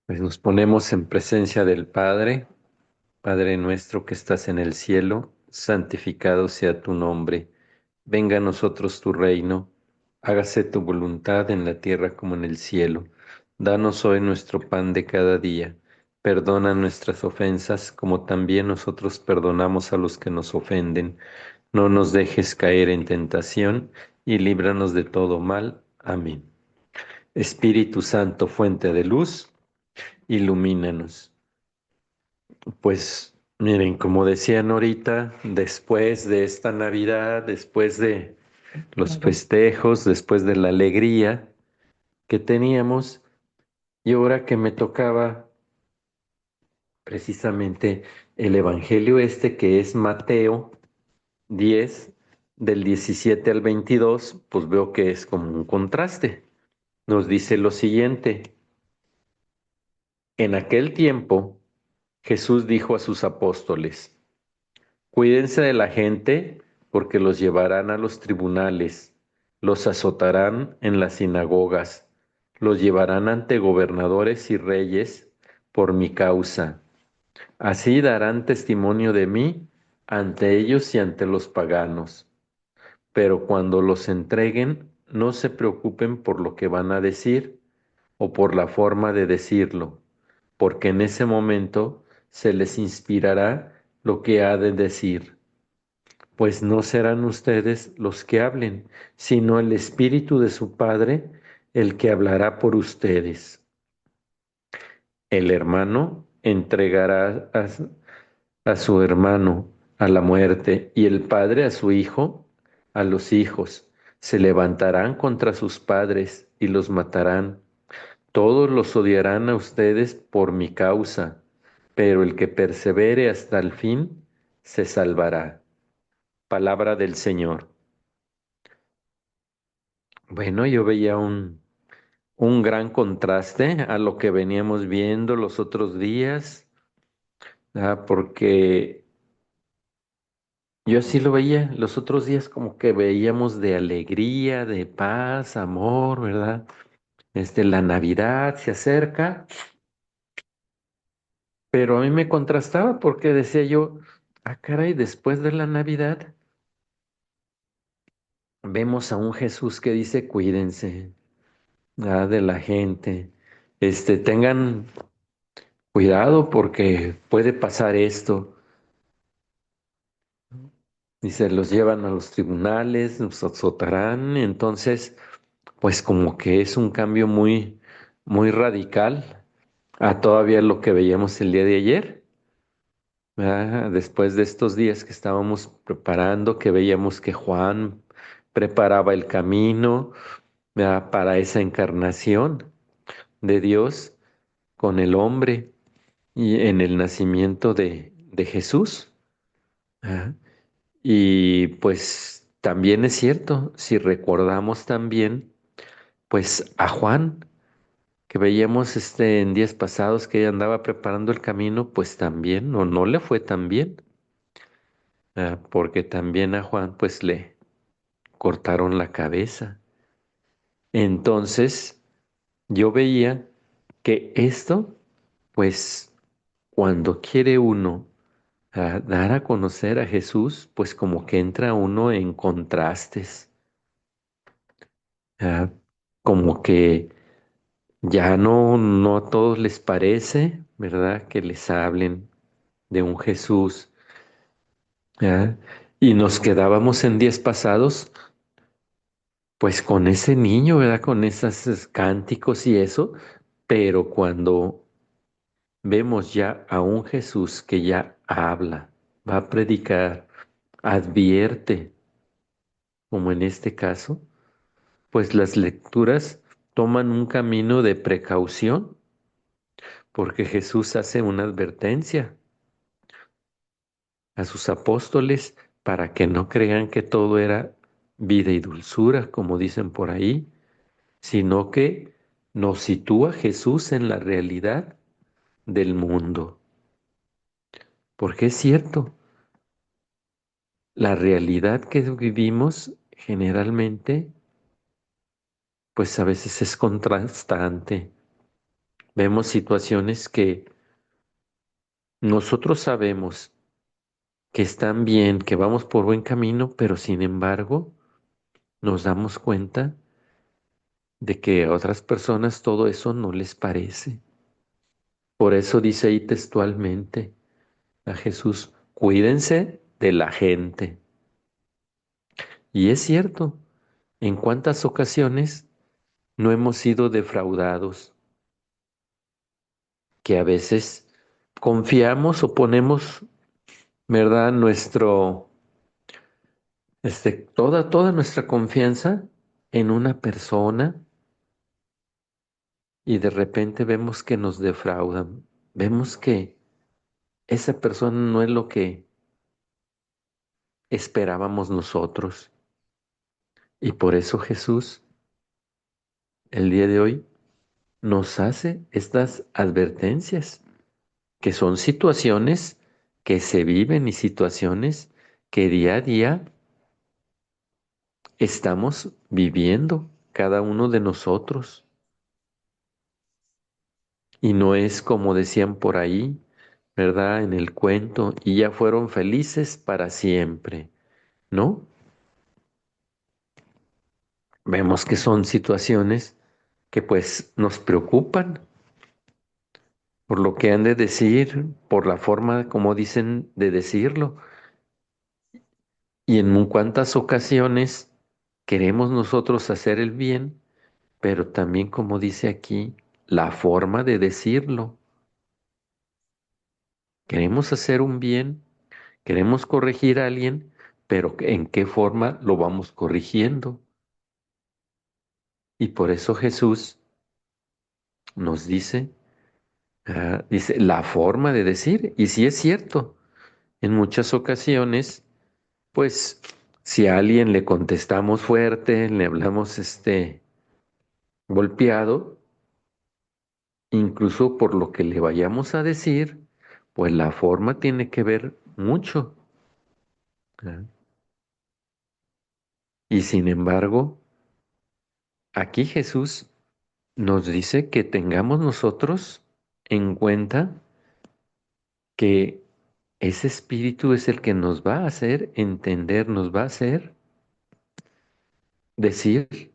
Pues nos ponemos en presencia del Padre. Padre nuestro que estás en el cielo, santificado sea tu nombre. Venga a nosotros tu reino. Hágase tu voluntad en la tierra como en el cielo. Danos hoy nuestro pan de cada día. Perdona nuestras ofensas como también nosotros perdonamos a los que nos ofenden. No nos dejes caer en tentación y líbranos de todo mal. Amén. Espíritu Santo, fuente de luz, ilumínanos. Pues miren, como decían ahorita, después de esta Navidad, después de los festejos, después de la alegría que teníamos, y ahora que me tocaba precisamente el Evangelio este que es Mateo 10, del 17 al 22, pues veo que es como un contraste. Nos dice lo siguiente: en aquel tiempo Jesús dijo a sus apóstoles: cuídense de la gente porque los llevarán a los tribunales, los azotarán en las sinagogas, los llevarán ante gobernadores y reyes por mi causa. Así darán testimonio de mí ante ellos y ante los paganos. Pero cuando los entreguen, no se preocupen por lo que van a decir o por la forma de decirlo, porque en ese momento se les inspirará lo que ha de decir, pues no serán ustedes los que hablen, sino el Espíritu de su Padre el que hablará por ustedes. El hermano entregará a su hermano a la muerte y el padre a su hijo a los hijos. Se levantarán contra sus padres y los matarán. Todos los odiarán a ustedes por mi causa, pero el que persevere hasta el fin se salvará. Palabra del Señor. Bueno, yo veía un gran contraste a lo que veníamos viendo los otros días, porque yo así lo veía los otros días como que veíamos de alegría, de paz, amor, ¿verdad? La Navidad se acerca, pero a mí me contrastaba porque decía yo, ah, caray, después de la Navidad vemos a un Jesús que dice, cuídense, de la gente, tengan cuidado porque puede pasar esto. Dice, los llevan a los tribunales, los azotarán. Entonces, pues como que es un cambio muy, muy radical a todavía lo que veíamos el día de ayer, ¿verdad? Después de estos días que estábamos preparando, que veíamos que Juan preparaba el camino, ¿verdad? Para esa encarnación de Dios con el hombre y en el nacimiento de Jesús. ¿Verdad? Y pues también es cierto, si recordamos también, pues a Juan, que veíamos en días pasados que ella andaba preparando el camino, pues también, o no le fue tan bien, porque también a Juan pues le cortaron la cabeza. Entonces, yo veía que esto, pues cuando quiere uno dar a conocer a Jesús, pues como que entra uno en contrastes. Ah, Como que ya no a todos les parece, ¿verdad? Que les hablen de un Jesús. ¿Ah? Y nos quedábamos en días pasados, pues con ese niño, ¿verdad? Con esos cánticos y eso, pero cuando vemos ya a un Jesús que ya habla, va a predicar, advierte, como en este caso, pues las lecturas toman un camino de precaución porque Jesús hace una advertencia a sus apóstoles para que no crean que todo era vida y dulzura, como dicen por ahí, sino que nos sitúa Jesús en la realidad del mundo. Porque es cierto, la realidad que vivimos generalmente, pues a veces es contrastante, Vemos situaciones que nosotros sabemos que están bien, que vamos por buen camino, pero sin embargo nos damos cuenta de que a otras personas todo eso no les parece. Por eso dice ahí textualmente a Jesús, cuídense de la gente. Y es cierto, en cuántas ocasiones no hemos sido defraudados, que a veces confiamos o ponemos, ¿verdad? Toda nuestra confianza en una persona y de repente vemos que nos defraudan. Vemos que esa persona no es lo que esperábamos nosotros. Y por eso Jesús, el día de hoy, nos hace estas advertencias, que son situaciones que se viven y situaciones que día a día estamos viviendo cada uno de nosotros. Y no es como decían por ahí, ¿verdad? En el cuento, y ya fueron felices para siempre, ¿no? Vemos que son situaciones que pues nos preocupan por lo que han de decir, por la forma como dicen de decirlo. Y en cuántas ocasiones queremos nosotros hacer el bien, pero también como dice aquí, la forma de decirlo. Queremos hacer un bien, queremos corregir a alguien, pero ¿en qué forma lo vamos corrigiendo? Y por eso Jesús nos dice, dice, la forma de decir, y sí es cierto, en muchas ocasiones, pues, si a alguien le contestamos fuerte, le hablamos golpeado, incluso por lo que le vayamos a decir, pues la forma tiene que ver mucho. ¿Ah? Y sin embargo, aquí Jesús nos dice que tengamos nosotros en cuenta que ese espíritu es el que nos va a hacer entender, nos va a hacer decir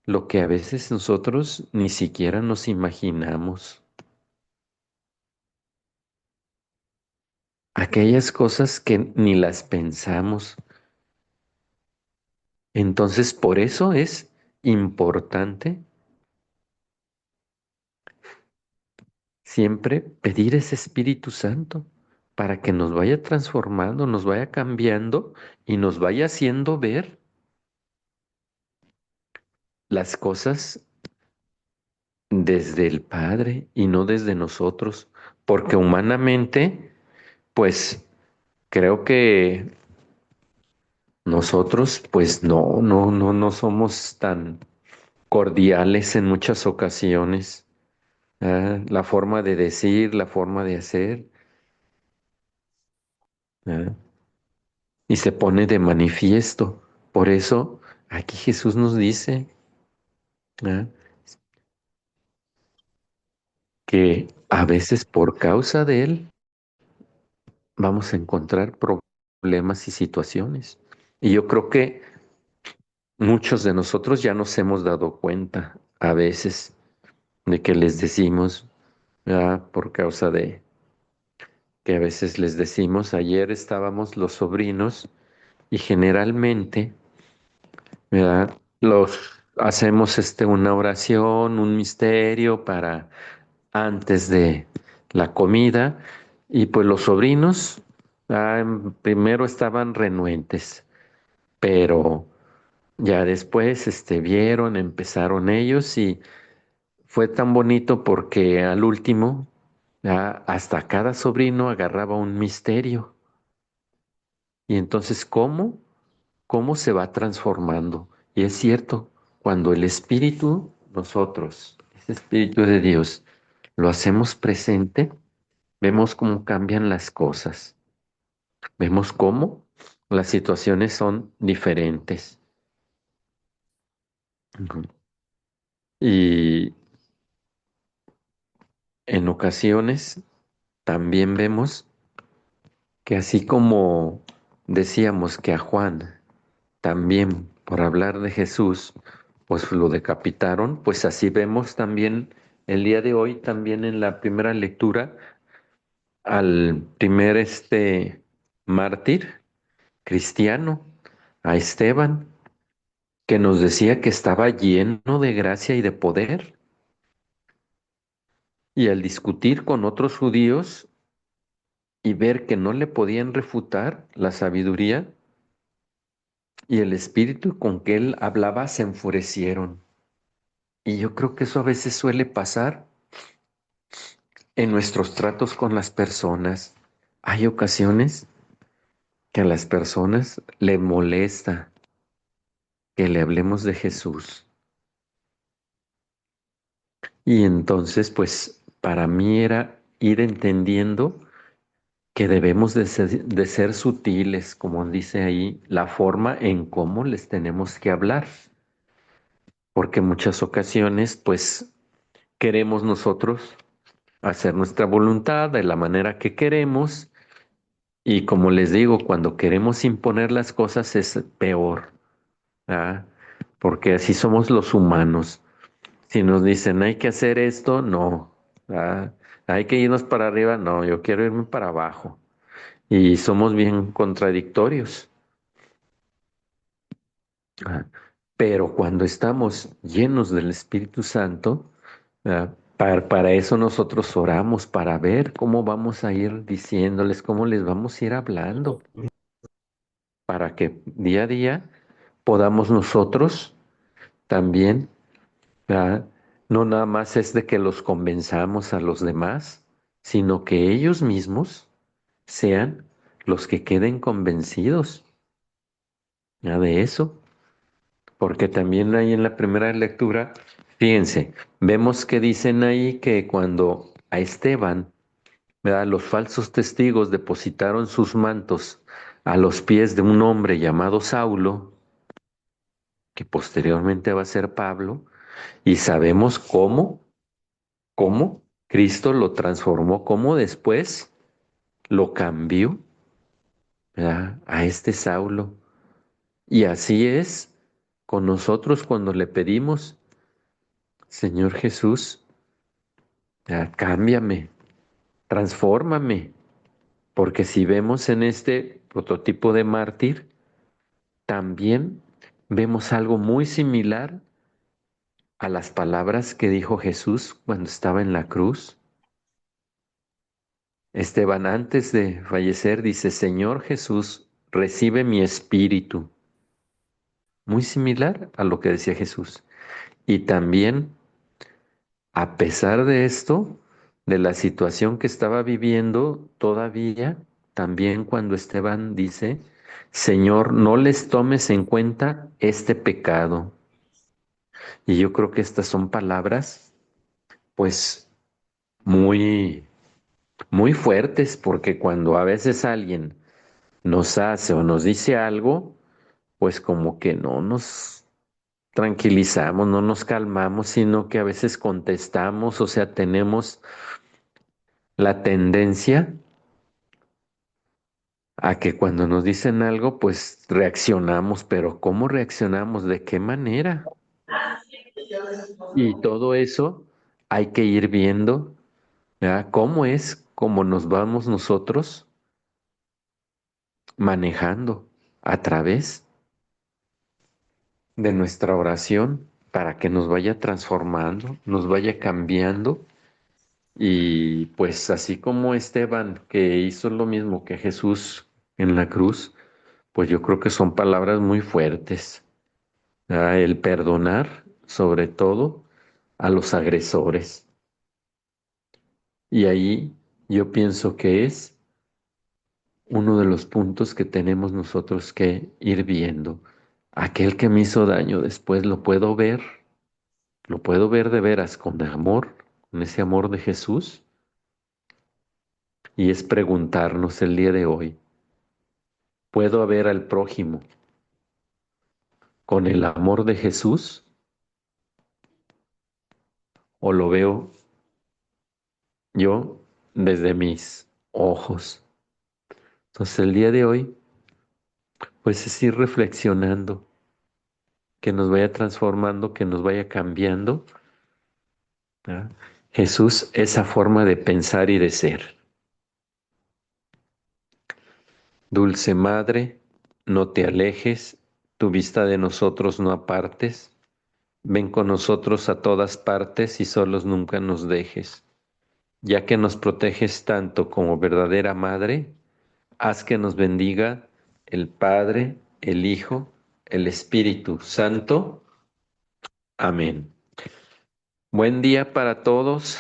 lo que a veces nosotros ni siquiera nos imaginamos. Aquellas cosas que ni las pensamos. Entonces, por eso es importante siempre pedir ese Espíritu Santo para que nos vaya transformando, nos vaya cambiando y nos vaya haciendo ver las cosas desde el Padre y no desde nosotros, porque humanamente, pues creo que nosotros, pues no somos tan cordiales en muchas ocasiones. La forma de decir, la forma de hacer, ¿ah? Y se pone de manifiesto. Por eso aquí Jesús nos dice, ¿ah? Que a veces por causa de Él vamos a encontrar problemas y situaciones. Y yo creo que muchos de nosotros ya nos hemos dado cuenta a veces de que les decimos, por causa de que a veces les decimos, ayer estábamos los sobrinos y generalmente, ¿verdad? Los hacemos una oración, un misterio para antes de la comida y pues los sobrinos primero estaban renuentes, pero ya después vieron, empezaron ellos y fue tan bonito porque al último hasta cada sobrino agarraba un misterio y entonces cómo se va transformando. Y es cierto, cuando el Espíritu, nosotros, ese Espíritu de Dios, lo hacemos presente, vemos cómo cambian las cosas, vemos cómo las situaciones son diferentes. Ujú. Y en ocasiones también vemos que así como decíamos que a Juan también por hablar de Jesús, pues lo decapitaron, pues así vemos también el día de hoy, también en la primera lectura, al primer mártir cristiano, a Esteban, que nos decía que estaba lleno de gracia y de poder, y al discutir con otros judíos y ver que no le podían refutar la sabiduría y el espíritu con que él hablaba, se enfurecieron. Y yo creo que eso a veces suele pasar en nuestros tratos con las personas. Hay ocasiones que a las personas le molesta que le hablemos de Jesús. Y entonces, pues, para mí era ir entendiendo que debemos de ser sutiles, como dice ahí, la forma en cómo les tenemos que hablar. Porque muchas ocasiones, pues, queremos nosotros hacer nuestra voluntad de la manera que queremos. Y como les digo, cuando queremos imponer las cosas es peor, ¿ah? Porque así somos los humanos. Si nos dicen hay que hacer esto, no. ¿Ah? Hay que irnos para arriba, no, yo quiero irme para abajo. Y somos bien contradictorios. ¿Ah? Pero cuando estamos llenos del Espíritu Santo, ¿ah? Para eso nosotros oramos, para ver cómo vamos a ir diciéndoles, cómo les vamos a ir hablando, para que día a día podamos nosotros también, ¿verdad? No nada más es de que los convenzamos a los demás, sino que ellos mismos sean los que queden convencidos, ¿ya? De eso, porque también ahí en la primera lectura, fíjense, vemos que dicen ahí que cuando a Esteban, ¿verdad? Los falsos testigos depositaron sus mantos a los pies de un hombre llamado Saulo, que posteriormente va a ser Pablo, y sabemos cómo Cristo lo transformó, cómo después lo cambió, ¿verdad? A este Saulo. Y así es con nosotros cuando le pedimos, Señor Jesús, ya, cámbiame, transfórmame, porque si vemos en este prototipo de mártir, también vemos algo muy similar a las palabras que dijo Jesús cuando estaba en la cruz. Esteban, antes de fallecer, dice, Señor Jesús, recibe mi espíritu. Muy similar a lo que decía Jesús. Y también, a pesar de esto, de la situación que estaba viviendo, todavía, también cuando Esteban dice, Señor, no les tomes en cuenta este pecado. Y yo creo que estas son palabras, pues, muy, muy fuertes, porque cuando a veces alguien nos hace o nos dice algo, pues como que no nos tranquilizamos, no nos calmamos, sino que a veces contestamos, o sea, tenemos la tendencia a que cuando nos dicen algo, pues reaccionamos, pero ¿cómo reaccionamos? ¿De qué manera? Y todo eso hay que ir viendo, ¿verdad? ¿Cómo es como nos vamos nosotros manejando a través de nuestra oración para que nos vaya transformando, nos vaya cambiando? Y pues así como Esteban, que hizo lo mismo que Jesús en la cruz, pues yo creo que son palabras muy fuertes. El perdonar, sobre todo, a los agresores. Y ahí yo pienso que es uno de los puntos que tenemos nosotros que ir viendo. Aquel que me hizo daño, después lo puedo ver de veras con amor, con ese amor de Jesús. Y es preguntarnos el día de hoy, ¿puedo ver al prójimo con el amor de Jesús o lo veo yo desde mis ojos. Entonces el día de hoy, pues es ir reflexionando, que nos vaya transformando, que nos vaya cambiando, ¿verdad? Jesús, esa forma de pensar y de ser. Dulce Madre, no te alejes, tu vista de nosotros no apartes, ven con nosotros a todas partes y solos nunca nos dejes. Ya que nos proteges tanto como verdadera Madre, haz que nos bendiga el Padre, el Hijo, el Espíritu Santo. Amén. Buen día para todos.